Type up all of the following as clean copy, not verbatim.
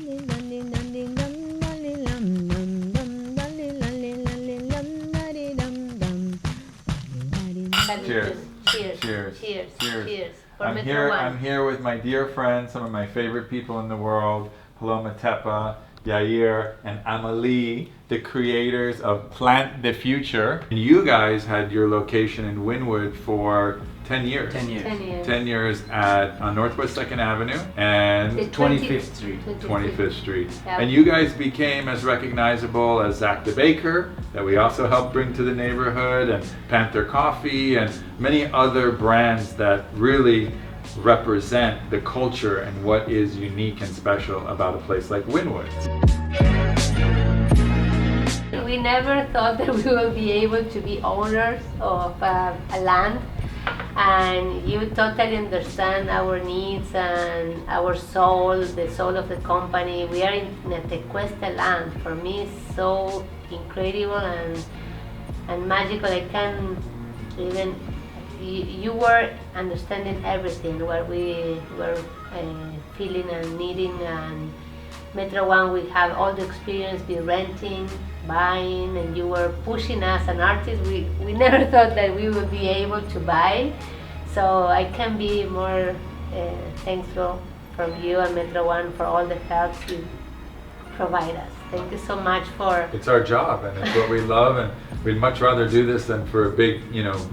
Cheers. Cheers. Cheers. Cheers. Cheers. Cheers. For I'm Metro here. One. I'm here with my dear friends, some of my favorite people in the world, Paloma Teppa, Yair, and Amelie, the creators of Plant the Future. And you guys had your location in Wynwood for 10 years. 10 years. 10 years. 10 years on Northwest 2nd Avenue and The 25th Street. 25th Street. Yeah. And you guys became as recognizable as Zach the Baker, that we also helped bring to the neighborhood, and Panther Coffee, and many other brands that really represent the culture and what is unique and special about a place like Wynwood. We never thought that we will be able to be owners of a land, and you totally understand our needs and our soul, the soul of the company. We are in a Tequesta land. For me, it's so incredible and magical. I can even, you were understanding everything, what we were feeling and needing, and Metro One, we have all the experience, be renting, buying, and you were pushing us an artist. We never thought that we would be able to buy, so I can be more thankful from you and Metro One for all the help you provide us. Thank you so much for... It's our job and it's what we love, and we'd much rather do this than for a big,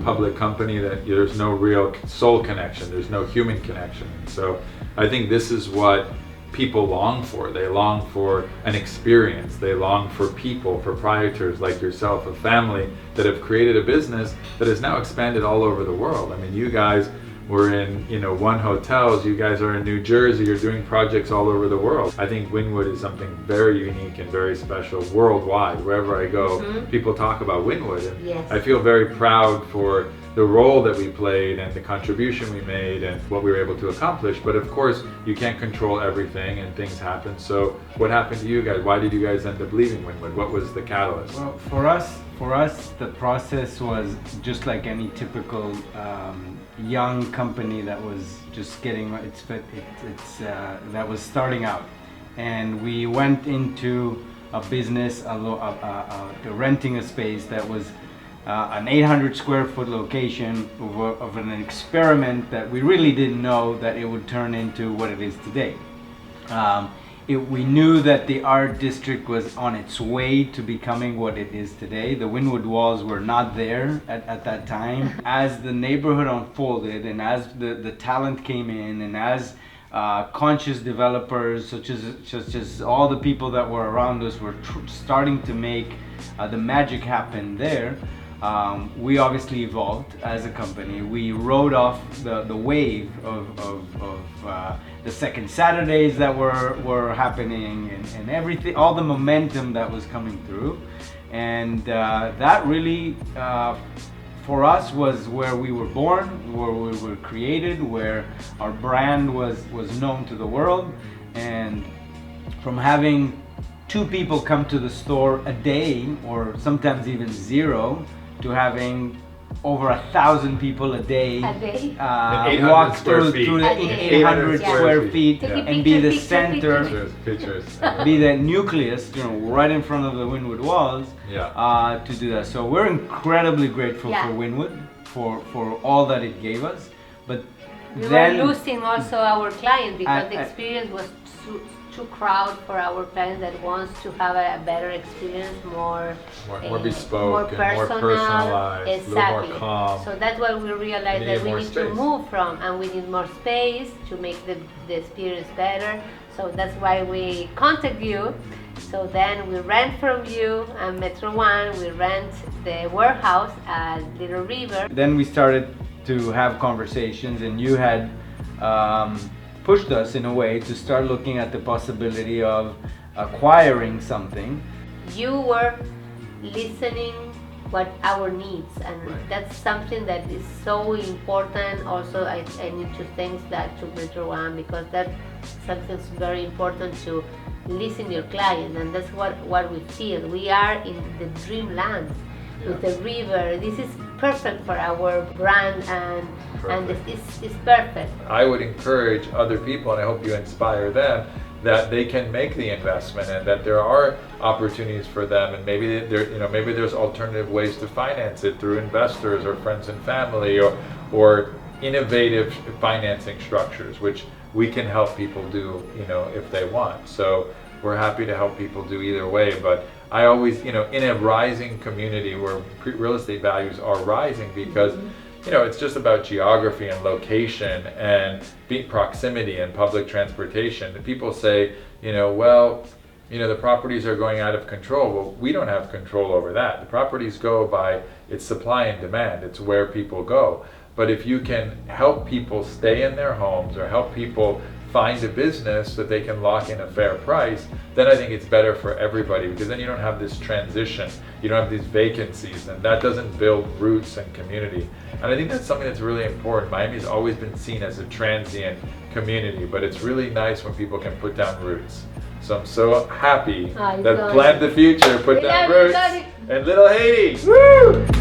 public company that there's no real soul connection, there's no human connection. So I think this is what people long for. They long for an experience. They long for people, proprietors like yourself, a family that have created a business that has now expanded all over the world. I mean, you guys were in, one hotels, you guys are in New Jersey, you're doing projects all over the world. I think Wynwood is something very unique and very special worldwide. Wherever I go, people talk about Wynwood. And Yes. I feel very proud for the role that we played and the contribution we made and what we were able to accomplish. But of course, you can't control everything and things happen. So what happened to you guys? Why did you guys end up leaving Wynwood? What was the catalyst? Well, for us, the process was just like any typical young company that was just getting that was starting out, and we went into a business, renting a space that was an 800 square foot location of an experiment that we really didn't know that it would turn into what it is today. We knew that the art district was on its way to becoming what it is today. The Wynwood walls were not there at that time. As the neighborhood unfolded and as the talent came in, and as conscious developers such as all the people that were around us were starting to make the magic happen there, we obviously evolved as a company. We rode off the wave of the second Saturdays that were happening, and everything, all the momentum that was coming through, and that really for us was where we were born, where we were created, where our brand was known to the world. And from having 2 people come to the store a day, or sometimes even 0, to having over 1,000 people a day, walk through the 800 square feet, and be the center, be the nucleus, right in front of the Wynwood walls, to do that. So we're incredibly grateful for Wynwood, for all that it gave us. But we were losing also our client because the experience was too crowded for our client that wants to have a better experience, more bespoke, more more personalized, exactly. a little more calm. So that's why we realized that we need to move from, and we need more space to make the experience better. So that's why we contact you. So then we rent from you and Metro One, we rent the warehouse at Little River. Then we started to have conversations, and you had pushed us in a way to start looking at the possibility of acquiring something. You were listening what our needs, and that's something that is so important. Also, I need to thank that to Metro One, because that's something that's very important, to listen to your client, and that's what we feel. We are in the dreamland with the river. This is perfect for our brand, and it's perfect. I would encourage other people, and I hope you inspire them, that they can make the investment and that there are opportunities for them, and maybe maybe there's alternative ways to finance it through investors or friends and family, or innovative financing structures, which we can help people do, if they want. So we're happy to help people do either way. But I always, in a rising community where real estate values are rising, because it's just about geography and location and proximity and public transportation. And people say, the properties are going out of control. Well, we don't have control over that. The properties go by its supply and demand. It's where people go. But if you can help people stay in their homes or help people find a business that they can lock in a fair price, then I think it's better for everybody, because then you don't have this transition, you don't have these vacancies, and that doesn't build roots and community. And I think that's something that's really important. Miami's always been seen as a transient community, but it's really nice when people can put down roots. So I'm so happy that Plan the Future put down roots in Little Haiti. Woo!